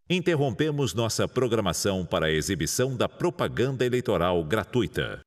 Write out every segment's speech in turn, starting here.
Interrompemos nossa programação para a exibição da propaganda eleitoral gratuita.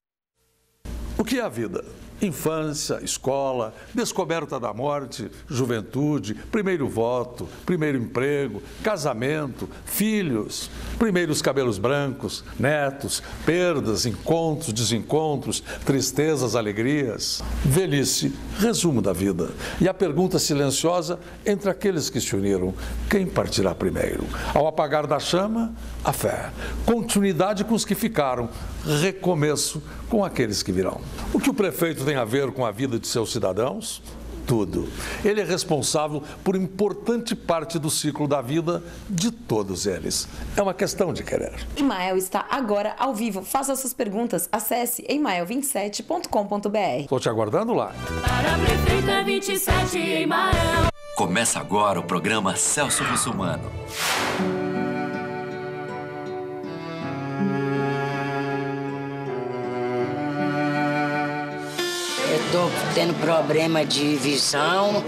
O que é a vida? Infância, escola, descoberta da morte, juventude, primeiro voto, primeiro emprego, casamento, filhos, primeiros cabelos brancos, netos, perdas, encontros, desencontros, tristezas, alegrias. Velhice, resumo da vida. E a pergunta silenciosa entre aqueles que se uniram: quem partirá primeiro? Ao apagar da chama, a fé. Continuidade com os que ficaram, recomeço com aqueles que virão. O que o prefeito tem a ver com a vida de seus cidadãos? Tudo. Ele é responsável por importante parte do ciclo da vida de todos eles. É uma questão de querer. Emael está agora ao vivo. Faça suas perguntas. Acesse emael27.com.br. Estou te aguardando lá. Para a Prefeita 27, Emael. Começa agora o programa Celso Russomano. Estou tendo problema de visão,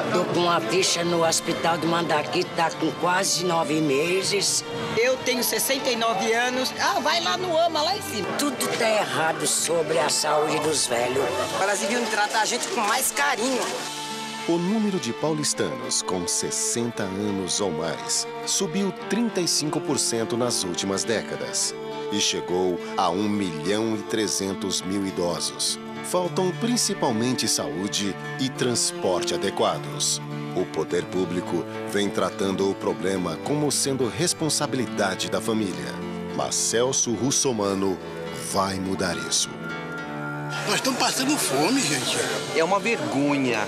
estou com uma ficha no hospital do Mandaqui, está com quase 9 meses. Eu tenho 69 anos. Vai lá no AMA, lá em cima. Tudo está errado sobre a saúde dos velhos. Elas deviam tratar a gente com mais carinho. O número de paulistanos com 60 anos ou mais subiu 35% nas últimas décadas e chegou a 1.300.000 idosos. Faltam principalmente saúde e transporte adequados. O poder público vem tratando o problema como sendo responsabilidade da família. Mas Celso Russomano vai mudar isso. Nós estamos passando fome, gente. É uma vergonha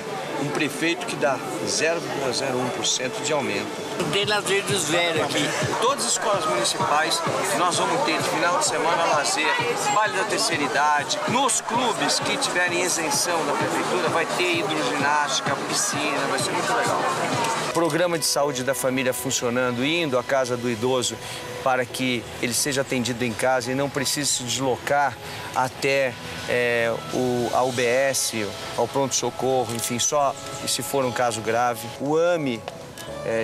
um prefeito que dá 0,01% de aumento. Tem lazer dos velhos aqui. Todas as escolas municipais, nós vamos ter de final de semana lazer, Vale da Terceira Idade. Nos clubes que tiverem isenção da prefeitura, vai ter hidroginástica, piscina, vai ser muito legal. Programa de saúde da família funcionando, indo à casa do idoso para que ele seja atendido em casa e não precise se deslocar até a UBS, ao pronto-socorro, enfim, só se for um caso grave. O AME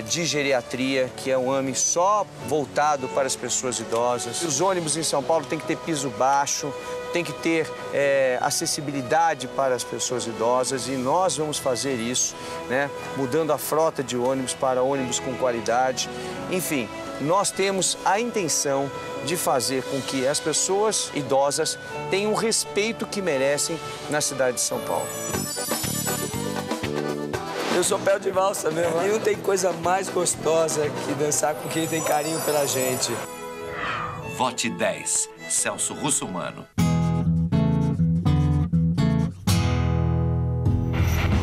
de geriatria, que é um AME só voltado para as pessoas idosas. Os ônibus em São Paulo têm que ter piso baixo, tem que ter acessibilidade para as pessoas idosas e nós vamos fazer isso, né? Mudando a frota de ônibus para ônibus com qualidade. Enfim, nós temos a intenção de fazer com que as pessoas idosas tenham o respeito que merecem na cidade de São Paulo. Eu sou pé de valsa mesmo. E não tem coisa mais gostosa que dançar com quem tem carinho pela gente. Vote 10, Celso Russomano.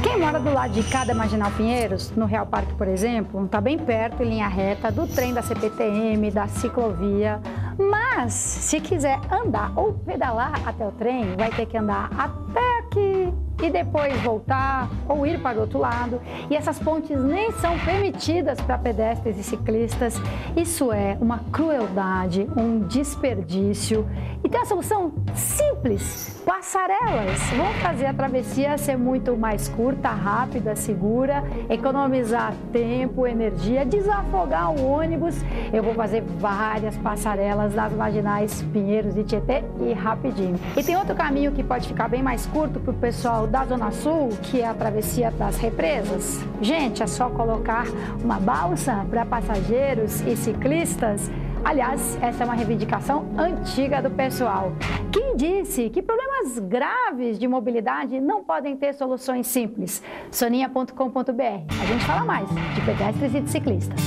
Quem mora do lado de cada Marginal Pinheiros, no Real Parque, por exemplo, está bem perto, em linha reta, do trem da CPTM, da ciclovia. Mas, se quiser andar ou pedalar até o trem, vai ter que andar até aqui e depois voltar ou ir para o outro lado. E essas pontes nem são permitidas para pedestres e ciclistas. Isso é uma crueldade, um desperdício. E tem uma solução simples: passarelas. Vão fazer a travessia ser muito mais curta, rápida, segura, economizar tempo, energia, desafogar o ônibus. Eu vou fazer várias passarelas das marginais Pinheiros e Tietê e rapidinho. E tem outro caminho que pode ficar bem mais curto para o pessoal da Zona Sul, que é a travessia das represas. Gente, é só colocar uma balsa para passageiros e ciclistas. Aliás, essa é uma reivindicação antiga do pessoal. Quem disse que problemas graves de mobilidade não podem ter soluções simples? Soninha.com.br. A gente fala mais de pedestres e de ciclistas.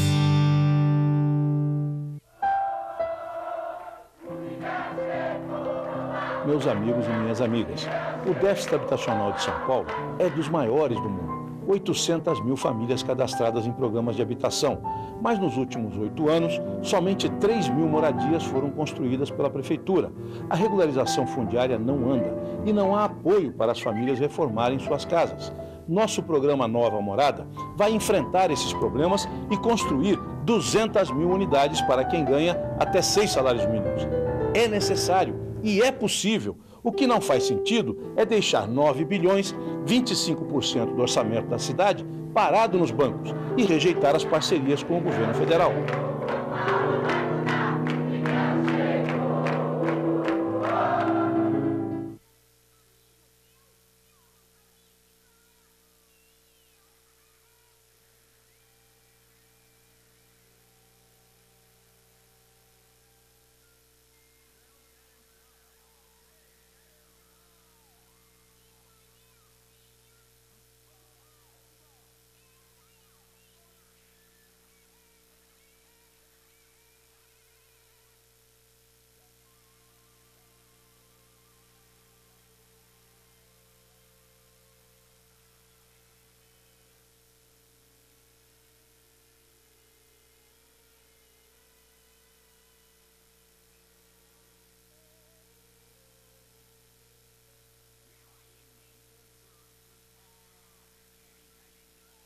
Meus amigos e minhas amigas, o déficit habitacional de São Paulo é dos maiores do mundo. 800 mil famílias cadastradas em programas de habitação, mas nos últimos 8 anos, somente 3 mil moradias foram construídas pela Prefeitura. A regularização fundiária não anda e não há apoio para as famílias reformarem suas casas. Nosso programa Nova Morada vai enfrentar esses problemas e construir 200 mil unidades para quem ganha até 6 salários mínimos. É necessário e é possível O que não faz sentido é deixar 9 bilhões, 25% do orçamento da cidade, parado nos bancos e rejeitar as parcerias com o governo federal.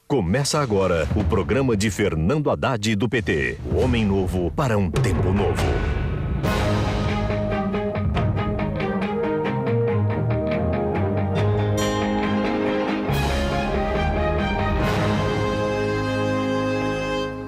Começa agora o programa de Fernando Haddad do PT. O homem novo para um tempo novo.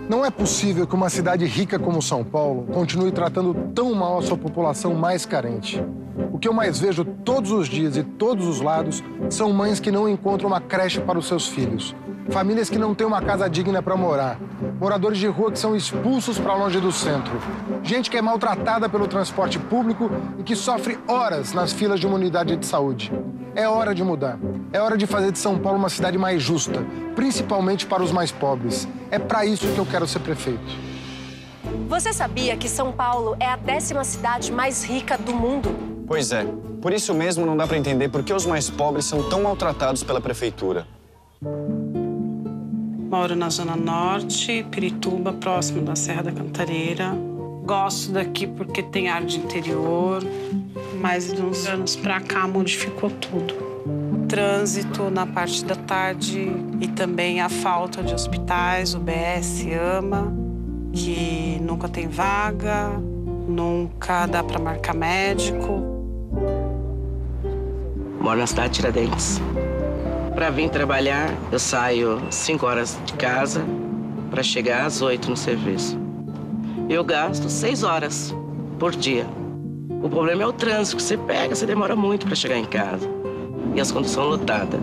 Não é possível que uma cidade rica como São Paulo continue tratando tão mal a sua população mais carente. O que eu mais vejo todos os dias e todos os lados são mães que não encontram uma creche para os seus filhos. Famílias que não têm uma casa digna para morar. Moradores de rua que são expulsos para longe do centro. Gente que é maltratada pelo transporte público e que sofre horas nas filas de uma unidade de saúde. É hora de mudar. É hora de fazer de São Paulo uma cidade mais justa, principalmente para os mais pobres. É para isso que eu quero ser prefeito. Você sabia que São Paulo é a 10ª cidade mais rica do mundo? Pois é. Por isso mesmo não dá para entender por que os mais pobres são tão maltratados pela prefeitura. Moro na Zona Norte, Pirituba, próximo da Serra da Cantareira. Gosto daqui porque tem ar de interior, mas de uns anos pra cá modificou tudo. O trânsito na parte da tarde e também a falta de hospitais, UBS, AMA, que nunca tem vaga, nunca dá pra marcar médico. Moro na cidade de Tiradentes. Para vir trabalhar, eu saio 5 horas de casa para chegar às 8 no serviço. Eu gasto 6 horas por dia. O problema é o trânsito que você pega, você demora muito para chegar em casa. E as conduções lotadas.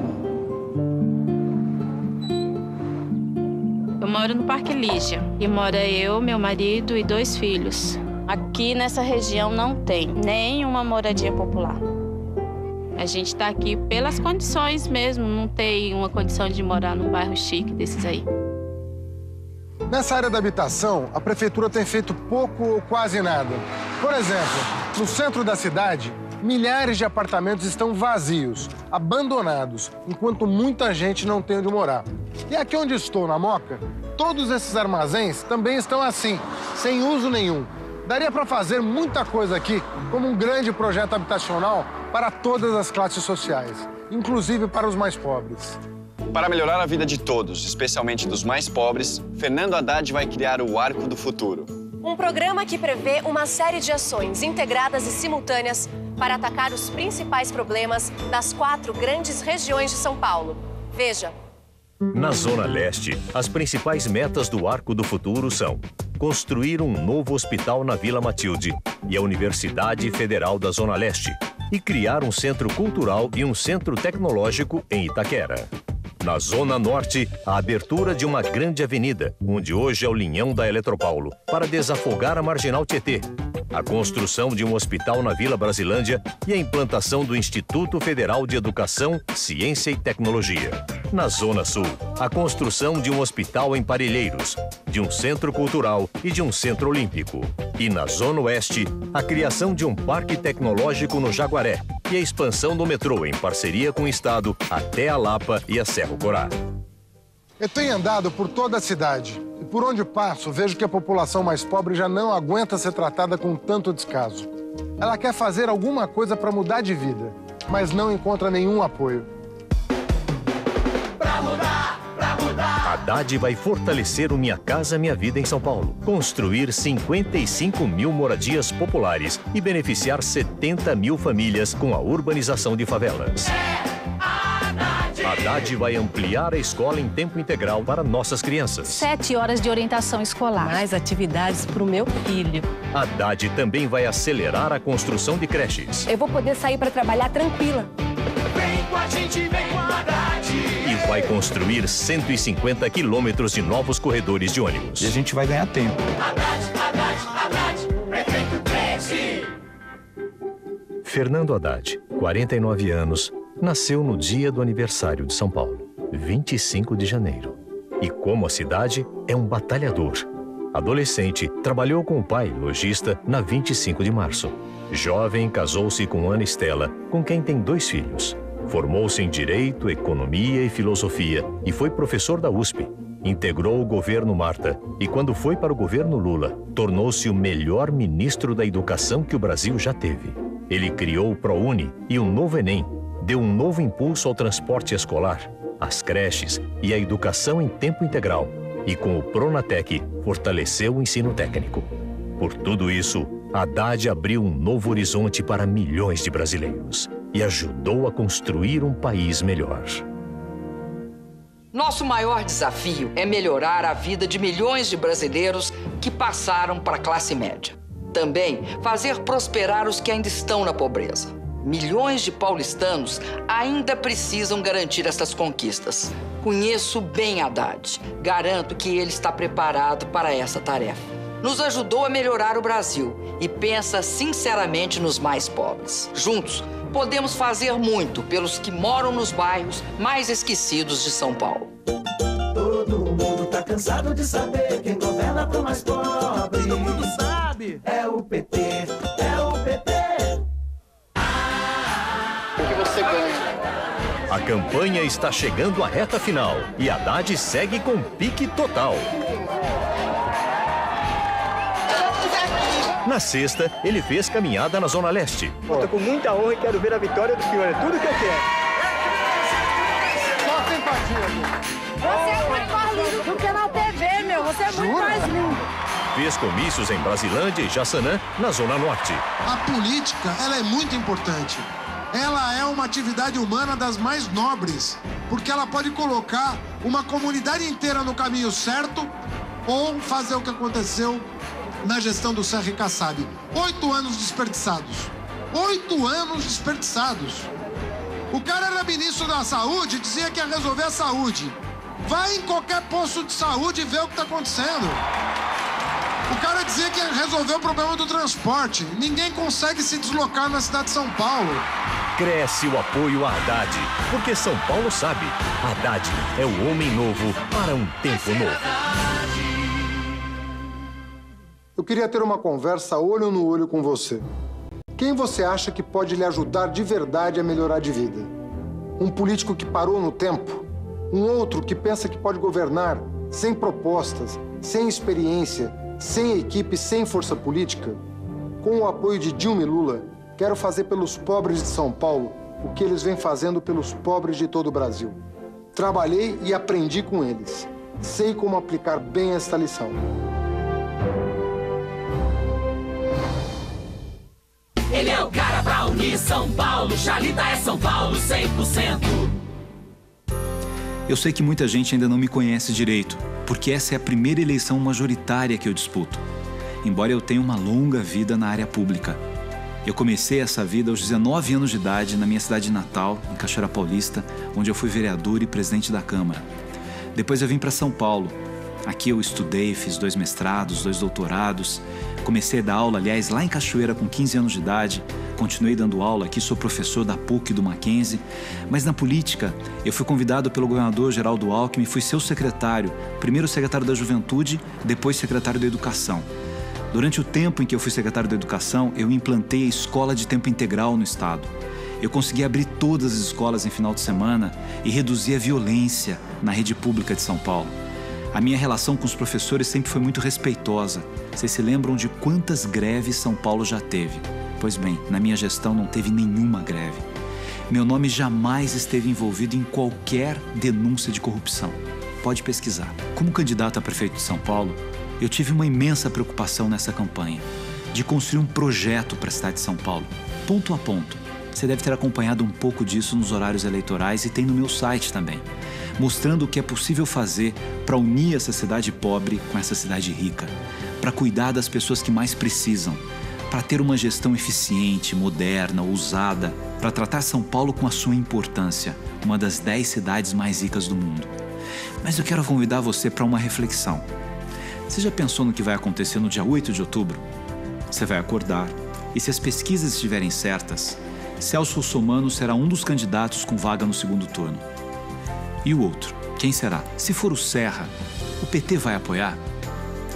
Eu moro no Parque Lígia. E mora eu, meu marido e 2 filhos. Aqui nessa região não tem nenhuma moradia popular. A gente está aqui pelas condições mesmo, não tem uma condição de morar num bairro chique desses aí. Nessa área da habitação, a prefeitura tem feito pouco ou quase nada. Por exemplo, no centro da cidade, milhares de apartamentos estão vazios, abandonados, enquanto muita gente não tem onde morar. E aqui onde estou, na Moca, todos esses armazéns também estão assim, sem uso nenhum. Daria para fazer muita coisa aqui, como um grande projeto habitacional para todas as classes sociais, inclusive para os mais pobres. Para melhorar a vida de todos, especialmente dos mais pobres, Fernando Haddad vai criar o Arco do Futuro. Um programa que prevê uma série de ações integradas e simultâneas para atacar os principais problemas das 4 grandes regiões de São Paulo. Veja. Na Zona Leste, as principais metas do Arco do Futuro são construir um novo hospital na Vila Matilde e a Universidade Federal da Zona Leste e criar um centro cultural e um centro tecnológico em Itaquera. Na Zona Norte, a abertura de uma grande avenida, onde hoje é o linhão da Eletropaulo, para desafogar a Marginal Tietê. A construção de um hospital na Vila Brasilândia e a implantação do Instituto Federal de Educação, Ciência e Tecnologia. Na Zona Sul, a construção de um hospital em Parelheiros, de um centro cultural e de um centro olímpico. E na Zona Oeste, a criação de um parque tecnológico no Jaguaré e a expansão do metrô em parceria com o Estado até a Lapa e a Cerro Corá. Eu tenho andado por toda a cidade e por onde passo vejo que a população mais pobre já não aguenta ser tratada com tanto descaso. Ela quer fazer alguma coisa para mudar de vida, mas não encontra nenhum apoio. Haddad vai fortalecer o Minha Casa Minha Vida em São Paulo, construir 55 mil moradias populares e beneficiar 70 mil famílias com a urbanização de favelas. Haddad vai ampliar a escola em tempo integral para nossas crianças. 7 horas de orientação escolar. Mais atividades para o meu filho. Haddad também vai acelerar a construção de creches. Eu vou poder sair para trabalhar tranquila. Vem com a gente, vem com a Haddad. E vai construir 150 quilômetros de novos corredores de ônibus. E a gente vai ganhar tempo. Haddad, prefeito cresce. Fernando Haddad, 49 anos, nasceu no dia do aniversário de São Paulo, 25 de janeiro. E como a cidade, é um batalhador. Adolescente, trabalhou com o pai, lojista, na 25 de março. Jovem, casou-se com Ana Estela, com quem tem 2 filhos. Formou-se em Direito, Economia e Filosofia e foi professor da USP. Integrou o governo Marta e, quando foi para o governo Lula, tornou-se o melhor ministro da educação que o Brasil já teve. Ele criou o ProUni e o novo Enem, deu um novo impulso ao transporte escolar, às creches e à educação em tempo integral. E com o Pronatec, fortaleceu o ensino técnico. Por tudo isso, Haddad abriu um novo horizonte para milhões de brasileiros e ajudou a construir um país melhor. Nosso maior desafio é melhorar a vida de milhões de brasileiros que passaram para a classe média. Também fazer prosperar os que ainda estão na pobreza. Milhões de paulistanos ainda precisam garantir essas conquistas. Conheço bem Haddad. Garanto que ele está preparado para essa tarefa. Nos ajudou a melhorar o Brasil e pensa sinceramente nos mais pobres. Juntos, podemos fazer muito pelos que moram nos bairros mais esquecidos de São Paulo. Todo mundo tá cansado de saber quem governa pro mais pobre. Todo mundo sabe. É o PT, é o PT. O que você ganha? A campanha está chegando à reta final e Haddad segue com pique total. Na sexta, ele fez caminhada na Zona Leste. Estou com muita honra e quero ver a vitória do senhor. É tudo que eu quero. Só simpatia. Você é muito mais lindo do que na TV, meu. Você é muito mais lindo. Fez comícios em Brasilândia e Jaçanã, na Zona Norte. A política, ela é muito importante. Ela é uma atividade humana das mais nobres, porque ela pode colocar uma comunidade inteira no caminho certo ou fazer o que aconteceu na gestão do Serra e Kassab. 8 anos desperdiçados. 8 anos desperdiçados. O cara era ministro da Saúde e dizia que ia resolver a saúde. Vai em qualquer posto de saúde e vê o que está acontecendo. O cara dizia que ia resolver o problema do transporte. Ninguém consegue se deslocar na cidade de São Paulo. Cresce o apoio a Haddad, porque São Paulo sabe, Haddad é o homem novo para um tempo novo. Eu queria ter uma conversa olho no olho com você. Quem você acha que pode lhe ajudar de verdade a melhorar de vida? Um político que parou no tempo? Um outro que pensa que pode governar sem propostas, sem experiência, sem equipe, sem força política? Com o apoio de Dilma e Lula, quero fazer pelos pobres de São Paulo o que eles vêm fazendo pelos pobres de todo o Brasil. Trabalhei e aprendi com eles. Sei como aplicar bem esta lição. Ele é o cara pra unir São Paulo. Chalita é São Paulo 100%. Eu sei que muita gente ainda não me conhece direito, porque essa é a primeira eleição majoritária que eu disputo. Embora eu tenha uma longa vida na área pública. Eu comecei essa vida aos 19 anos de idade na minha cidade natal, em Cachoeira Paulista, onde eu fui vereador e presidente da Câmara. Depois eu vim para São Paulo. Aqui eu estudei, fiz 2 mestrados, 2 doutorados. Comecei a dar aula, aliás, lá em Cachoeira com 15 anos de idade. Continuei dando aula aqui, sou professor da PUC e do Mackenzie. Mas na política, eu fui convidado pelo governador Geraldo Alckmin e fui seu secretário. Primeiro secretário da Juventude, depois secretário da Educação. Durante o tempo em que eu fui secretário da Educação, eu implantei a escola de tempo integral no estado. Eu consegui abrir todas as escolas em final de semana e reduzir a violência na rede pública de São Paulo. A minha relação com os professores sempre foi muito respeitosa. Vocês se lembram de quantas greves São Paulo já teve? Pois bem, na minha gestão não teve nenhuma greve. Meu nome jamais esteve envolvido em qualquer denúncia de corrupção. pode pesquisar. Como candidato a prefeito de São Paulo, eu tive uma imensa preocupação nessa campanha, de construir um projeto para a cidade de São Paulo, ponto a ponto. Você deve ter acompanhado um pouco disso nos horários eleitorais e tem no meu site também, mostrando o que é possível fazer para unir essa cidade pobre com essa cidade rica, para cuidar das pessoas que mais precisam, para ter uma gestão eficiente, moderna, ousada, para tratar São Paulo com a sua importância, uma das 10 cidades mais ricas do mundo. Mas eu quero convidar você para uma reflexão. Você já pensou no que vai acontecer no dia 8 de outubro? Você vai acordar e, se as pesquisas estiverem certas, Celso Russomano será um dos candidatos com vaga no segundo turno. E o outro? Quem será? Se for o Serra, o PT vai apoiar?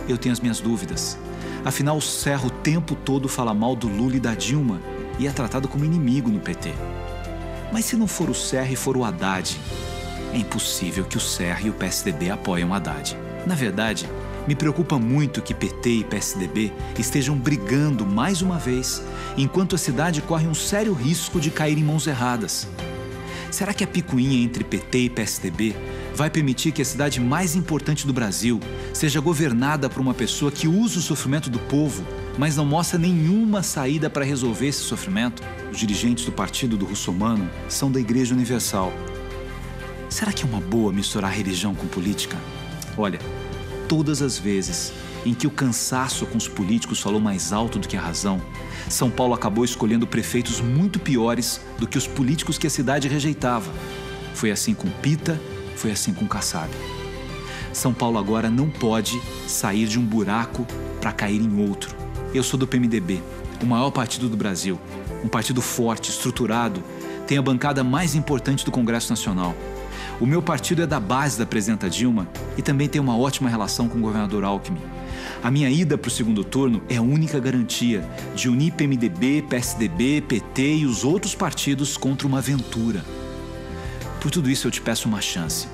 Eu tenho as minhas dúvidas. Afinal, o Serra o tempo todo fala mal do Lula e da Dilma e é tratado como inimigo no PT. Mas se não for o Serra e for o Haddad, é impossível que o Serra e o PSDB apoiem o Haddad. Na verdade, me preocupa muito que PT e PSDB estejam brigando mais uma vez, enquanto a cidade corre um sério risco de cair em mãos erradas. Será que a picuinha entre PT e PSDB vai permitir que a cidade mais importante do Brasil seja governada por uma pessoa que usa o sofrimento do povo, mas não mostra nenhuma saída para resolver esse sofrimento? Os dirigentes do partido do Russomano são da Igreja Universal. Será que é uma boa misturar religião com política? Olha, todas as vezes em que o cansaço com os políticos falou mais alto do que a razão, São Paulo acabou escolhendo prefeitos muito piores do que os políticos que a cidade rejeitava. Foi assim com Pita, foi assim com Kassab. São Paulo agora não pode sair de um buraco para cair em outro. Eu sou do PMDB, o maior partido do Brasil, um partido forte, estruturado, tem a bancada mais importante do Congresso Nacional. O meu partido é da base da presidenta Dilma e também tem uma ótima relação com o governador Alckmin. A minha ida para o segundo turno é a única garantia de unir PMDB, PSDB, PT e os outros partidos contra uma aventura. Por tudo isso eu te peço uma chance.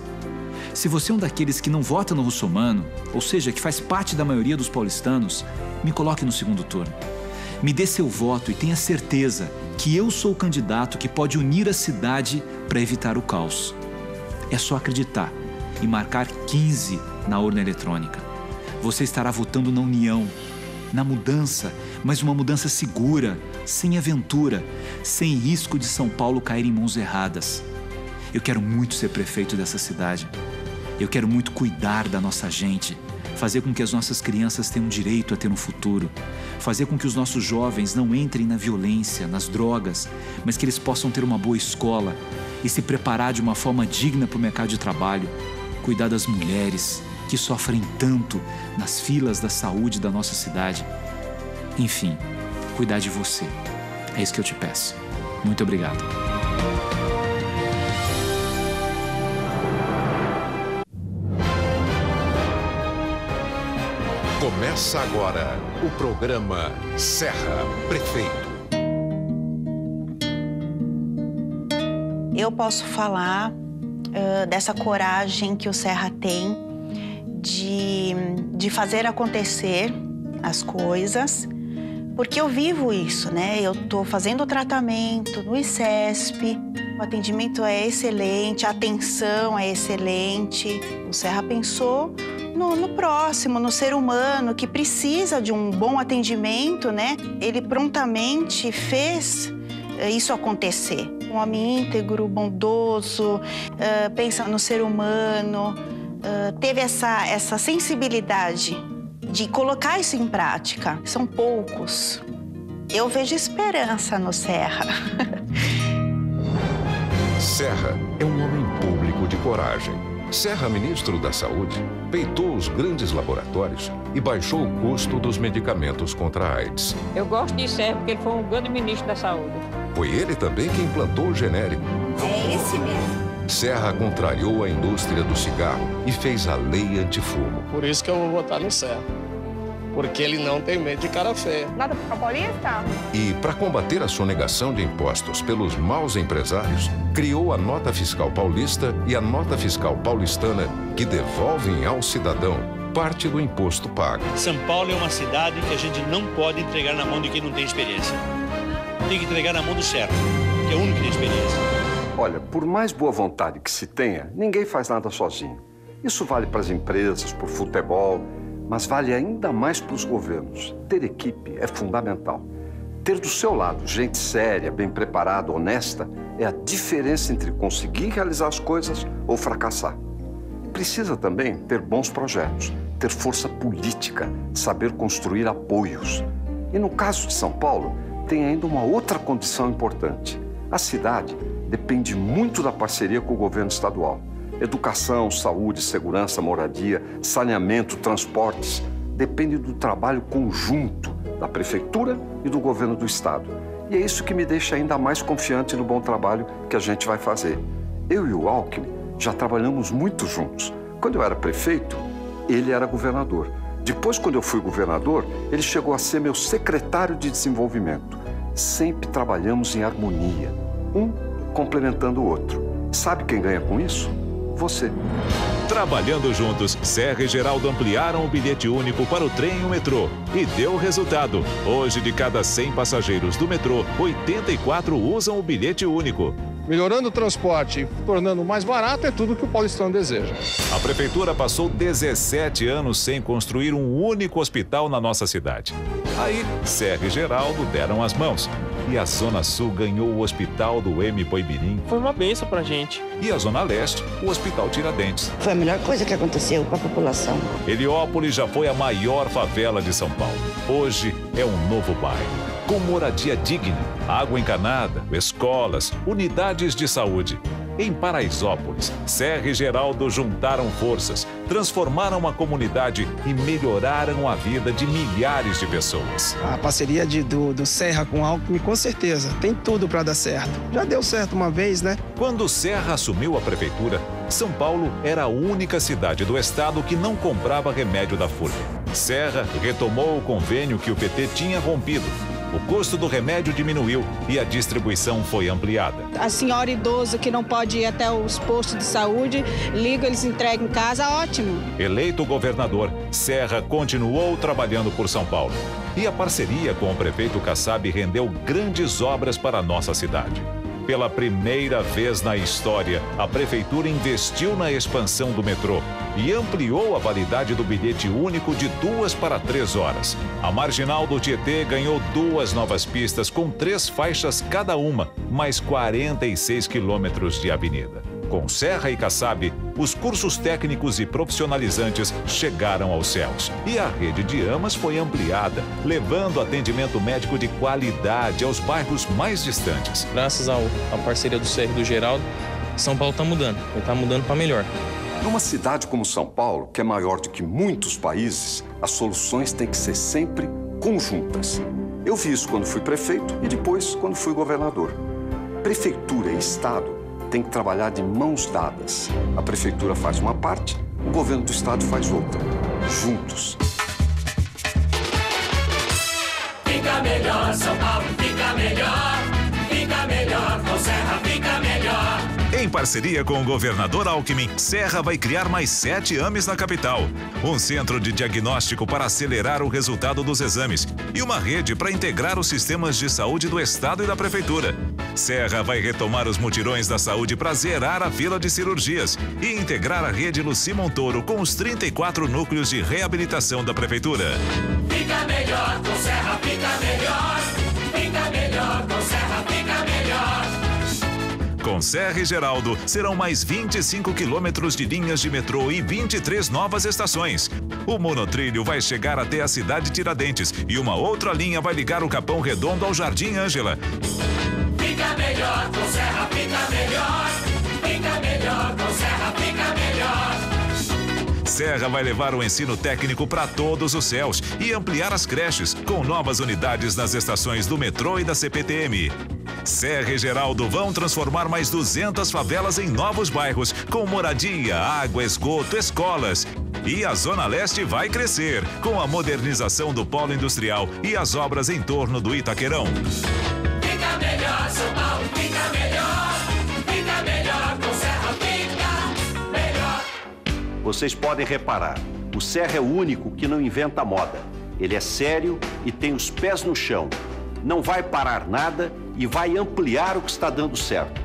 Se você é um daqueles que não vota no Russomano, ou seja, que faz parte da maioria dos paulistanos, me coloque no segundo turno. Me dê seu voto e tenha certeza que eu sou o candidato que pode unir a cidade para evitar o caos. É só acreditar e marcar 15 na urna eletrônica. Você estará votando na união, na mudança, mas uma mudança segura, sem aventura, sem risco de São Paulo cair em mãos erradas. Eu quero muito ser prefeito dessa cidade. Eu quero muito cuidar da nossa gente, fazer com que as nossas crianças tenham direito a ter um futuro, fazer com que os nossos jovens não entrem na violência, nas drogas, mas que eles possam ter uma boa escola e se preparar de uma forma digna para o mercado de trabalho, cuidar das mulheres que sofrem tanto nas filas da saúde da nossa cidade. Enfim, cuidar de você. É isso que eu te peço. Muito obrigado. Começa agora o programa Serra Prefeito. Eu posso falar dessa coragem que o Serra tem de fazer acontecer as coisas, porque eu vivo isso, né? Eu estou fazendo o tratamento no ICESP, o atendimento é excelente, a atenção é excelente. O Serra pensou no próximo, no ser humano que precisa de um bom atendimento, né? Ele prontamente fez isso acontecer. Um homem íntegro, bondoso, pensa no ser humano, teve essa sensibilidade de colocar isso em prática. São poucos. Eu vejo esperança no Serra. Serra é um homem público de coragem. Serra, ministro da Saúde, peitou os grandes laboratórios e baixou o custo dos medicamentos contra a AIDS. Eu gosto de Serra porque ele foi um grande ministro da Saúde. Foi ele também quem implantou o genérico. É esse mesmo. Serra contrariou a indústria do cigarro e fez a lei antifumo. Por isso que eu vou votar no Serra. Porque ele não tem medo de cara feia. Nada pro paulista? E, para combater a sonegação de impostos pelos maus empresários, criou a Nota Fiscal Paulista e a Nota Fiscal Paulistana, que devolvem ao cidadão parte do imposto pago. São Paulo é uma cidade que a gente não pode entregar na mão de quem não tem experiência. Tem que entregar na mão do Serra, que é o único que tem experiência. Olha, por mais boa vontade que se tenha, ninguém faz nada sozinho. Isso vale para as empresas, para o futebol, mas vale ainda mais para os governos. Ter equipe é fundamental. Ter do seu lado gente séria, bem preparada, honesta, é a diferença entre conseguir realizar as coisas ou fracassar. Precisa também ter bons projetos, ter força política, saber construir apoios. E no caso de São Paulo, tem ainda uma outra condição importante. A cidade depende muito da parceria com o governo estadual. Educação, saúde, segurança, moradia, saneamento, transportes, depende do trabalho conjunto da prefeitura e do governo do estado. E é isso que me deixa ainda mais confiante no bom trabalho que a gente vai fazer. Eu e o Alckmin já trabalhamos muito juntos. Quando eu era prefeito, ele era governador. Depois, quando eu fui governador, ele chegou a ser meu secretário de desenvolvimento. Sempre trabalhamos em harmonia, um complementando o outro. Sabe quem ganha com isso? Você. Trabalhando juntos, Serra e Geraldo ampliaram o bilhete único para o trem e o metrô. E deu resultado. Hoje, de cada 100 passageiros do metrô, 84 usam o bilhete único. Melhorando o transporte e tornando mais barato é tudo que o paulistano deseja. A prefeitura passou 17 anos sem construir um único hospital na nossa cidade. Aí, Serra e Geraldo deram as mãos. E a Zona Sul ganhou o Hospital do M. Poimirim. Foi uma bênção pra gente. E a Zona Leste, o Hospital Tiradentes. Foi a melhor coisa que aconteceu com a população. Heliópolis já foi a maior favela de São Paulo. Hoje é um novo bairro. Com moradia digna, água encanada, escolas, unidades de saúde. Em Paraisópolis, Serra e Geraldo juntaram forças, transformaram a comunidade e melhoraram a vida de milhares de pessoas. A parceria do Serra com o Alckmin, com certeza, tem tudo para dar certo. Já deu certo uma vez, né? Quando Serra assumiu a prefeitura, São Paulo era a única cidade do estado que não comprava remédio da Furna. Serra retomou o convênio que o PT tinha rompido. O custo do remédio diminuiu e a distribuição foi ampliada. A senhora idosa que não pode ir até os postos de saúde, liga, eles entregam em casa, ótimo. Eleito governador, Serra continuou trabalhando por São Paulo. E a parceria com o prefeito Kassab rendeu grandes obras para a nossa cidade. Pela primeira vez na história, a prefeitura investiu na expansão do metrô e ampliou a validade do bilhete único de 2 para 3 horas. A Marginal do Tietê ganhou 2 novas pistas com 3 faixas cada uma, mais 46 quilômetros de avenida. Com Serra e Kassab, os cursos técnicos e profissionalizantes chegaram aos céus. E a rede de AMAs foi ampliada, levando atendimento médico de qualidade aos bairros mais distantes. Graças à parceria do Serra e do Geraldo, São Paulo está mudando. Ele está mudando para melhor. Numa cidade como São Paulo, que é maior do que muitos países, as soluções têm que ser sempre conjuntas. Eu vi isso quando fui prefeito e depois quando fui governador. Prefeitura e Estado têm que trabalhar de mãos dadas. A prefeitura faz uma parte, o governo do estado faz outra. Juntos. Fica melhor, São Paulo, fica melhor. Fica melhor, com Serra fica melhor. Em parceria com o governador Alckmin, Serra vai criar mais 7 AMES na capital. Um centro de diagnóstico para acelerar o resultado dos exames e uma rede para integrar os sistemas de saúde do estado e da prefeitura. Serra vai retomar os mutirões da saúde para zerar a fila de cirurgias e integrar a rede Luci Montoro com os 34 núcleos de reabilitação da prefeitura. Fica melhor, com Serra fica melhor. Fica melhor, com Serra fica melhor. Com Serra e Geraldo, serão mais 25 quilômetros de linhas de metrô e 23 novas estações. O monotrilho vai chegar até a cidade Tiradentes e uma outra linha vai ligar o Capão Redondo ao Jardim Ângela. Fica melhor, com Serra fica melhor. Fica melhor, com Serra fica melhor. Serra vai levar o ensino técnico para todos os céus e ampliar as creches, com novas unidades nas estações do metrô e da CPTM. Serra e Geraldo vão transformar mais 200 favelas em novos bairros, com moradia, água, esgoto, escolas. E a Zona Leste vai crescer, com a modernização do polo industrial e as obras em torno do Itaquerão. Fica melhor, São Paulo, fica melhor. Fica melhor, com Serra fica melhor. Vocês podem reparar, o Serra é o único que não inventa moda. Ele é sério e tem os pés no chão. Não vai parar nada e vai ampliar o que está dando certo.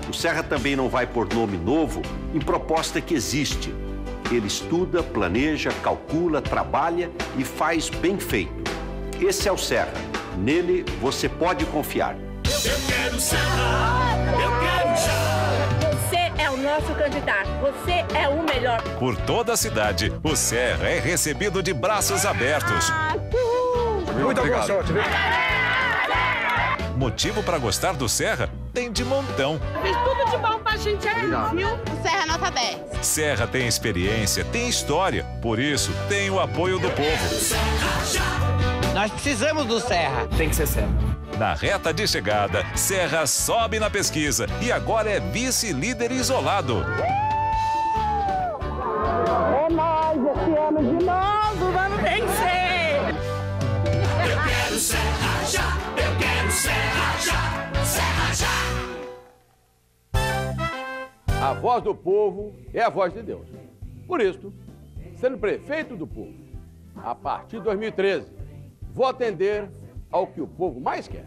O Serra também não vai pôr nome novo em proposta que existe. Ele estuda, planeja, calcula, trabalha e faz bem feito. Esse é o Serra. Nele você pode confiar. Eu quero Serra, eu quero já. Você é o nosso candidato, você é o melhor. Por toda a cidade, o Serra é recebido de braços abertos. Muito boa sorte, viu? Motivo para gostar do Serra tem de montão. Fiz tudo de bom pra gente aí, viu? O Serra nota 10. Serra tem experiência, tem história, por isso tem o apoio do povo. Nós precisamos do Serra. Tem que ser Serra. Na reta de chegada, Serra sobe na pesquisa e agora é vice-líder isolado. É nóis, esse ano de novo, vamos vencer! Eu quero Serra já, eu quero Serra já, Serra já! A voz do povo é a voz de Deus. Por isso, sendo prefeito do povo, a partir de 2013, vou atender ao que o povo mais quer.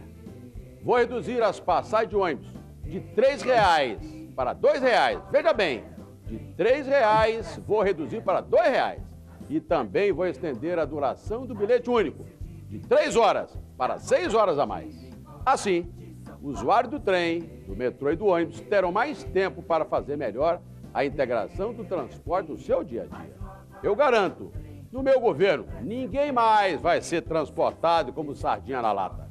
Vou reduzir as passagens de ônibus de R$ 3,00 para R$ 2,00. Veja bem, de R$ 3,00 vou reduzir para R$ 2,00. E também vou estender a duração do bilhete único de 3 horas para 6 horas a mais. Assim, usuários do trem, do metrô e do ônibus terão mais tempo para fazer melhor a integração do transporte no seu dia a dia. Eu garanto, no meu governo, ninguém mais vai ser transportado como sardinha na lata.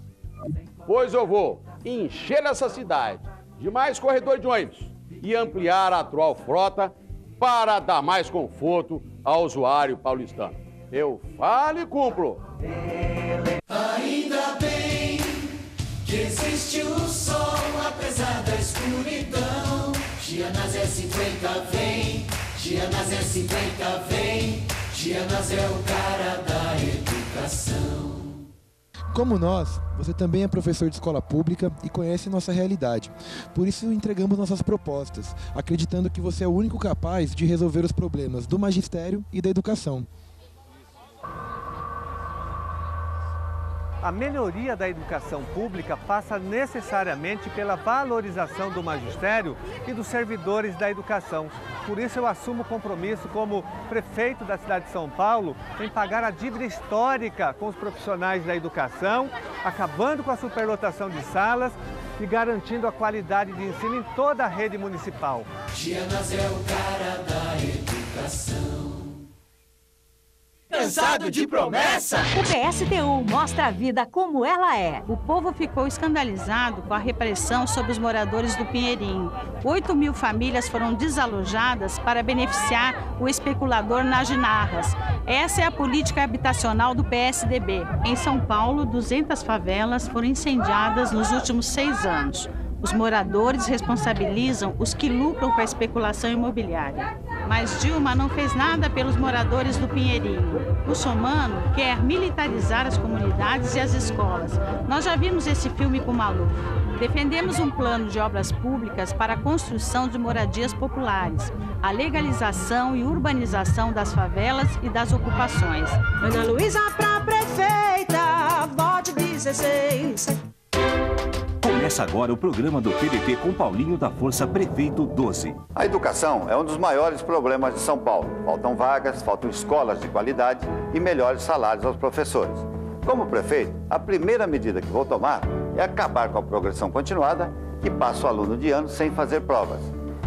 Pois eu vou encher essa cidade de mais corredores de ônibus e ampliar a atual frota para dar mais conforto ao usuário paulistano. Eu falo e cumpro. Ainda bem que existe o sol, apesar da escuridão. Gianas S50 vem, Gianas S50 vem, Gianas é o cara da educação. Como nós, você também é professor de escola pública e conhece nossa realidade. Por isso entregamos nossas propostas, acreditando que você é o único capaz de resolver os problemas do magistério e da educação. A melhoria da educação pública passa necessariamente pela valorização do magistério e dos servidores da educação. Por isso eu assumo o compromisso como prefeito da cidade de São Paulo em pagar a dívida histórica com os profissionais da educação, acabando com a superlotação de salas e garantindo a qualidade de ensino em toda a rede municipal. Gianas é o cara da educação. Cansado de promessa? O PSTU mostra a vida como ela é. O povo ficou escandalizado com a repressão sobre os moradores do Pinheirinho. 8.000 famílias foram desalojadas para beneficiar o especulador Najinarras. Essa é a política habitacional do PSDB. Em São Paulo, 200 favelas foram incendiadas nos últimos 6 anos. Os moradores responsabilizam os que lucram com a especulação imobiliária. Mas Dilma não fez nada pelos moradores do Pinheirinho. O Somano quer militarizar as comunidades e as escolas. Nós já vimos esse filme com Maluf. Defendemos um plano de obras públicas para a construção de moradias populares, a legalização e urbanização das favelas e das ocupações. Ana Luísa pra prefeita, vote 16. Começa agora o programa do PDT com Paulinho da Força, prefeito 12. A educação é um dos maiores problemas de São Paulo. Faltam vagas, faltam escolas de qualidade e melhores salários aos professores. Como prefeito, a primeira medida que vou tomar é acabar com a progressão continuada que passa o aluno de ano sem fazer provas.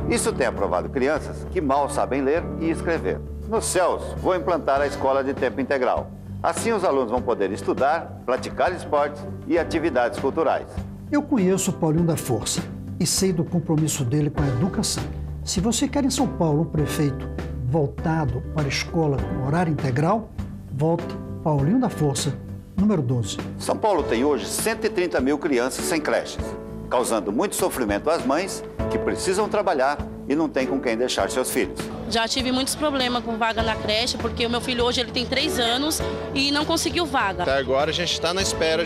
Isso tem aprovado crianças que mal sabem ler e escrever. Nos céus, vou implantar a escola de tempo integral. Assim os alunos vão poder estudar, praticar esportes e atividades culturais. Eu conheço o Paulinho da Força e sei do compromisso dele com a educação. Se você quer em São Paulo um prefeito voltado para a escola com horário integral, vote Paulinho da Força, número 12. São Paulo tem hoje 130 mil crianças sem creches, causando muito sofrimento às mães que precisam trabalhar e não têm com quem deixar seus filhos. Já tive muitos problemas com vaga na creche, porque o meu filho hoje ele tem 3 anos e não conseguiu vaga. Até agora a gente está na espera,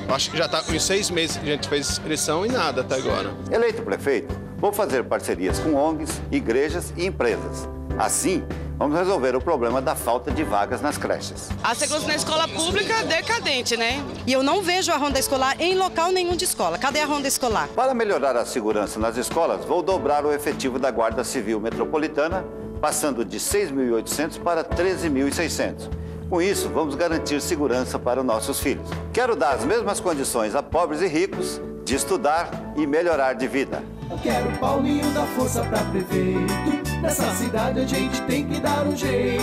acho que já está com 6 meses que a gente fez inscrição e nada até agora. Eleito prefeito, vou fazer parcerias com ONGs, igrejas e empresas. Assim, vamos resolver o problema da falta de vagas nas creches. A segurança na escola pública é decadente, né? E eu não vejo a ronda escolar em local nenhum de escola. Cadê a ronda escolar? Para melhorar a segurança nas escolas, vou dobrar o efetivo da Guarda Civil Metropolitana passando de 6.800 para 13.600. Com isso, vamos garantir segurança para os nossos filhos. Quero dar as mesmas condições a pobres e ricos de estudar e melhorar de vida. Eu quero Paulinho da Força pra prefeito. Nessa cidade a gente tem que dar um jeito.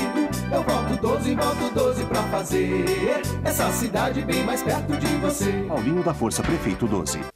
Eu voto 12 pra fazer essa cidade bem mais perto de você. Paulinho da Força, prefeito 12.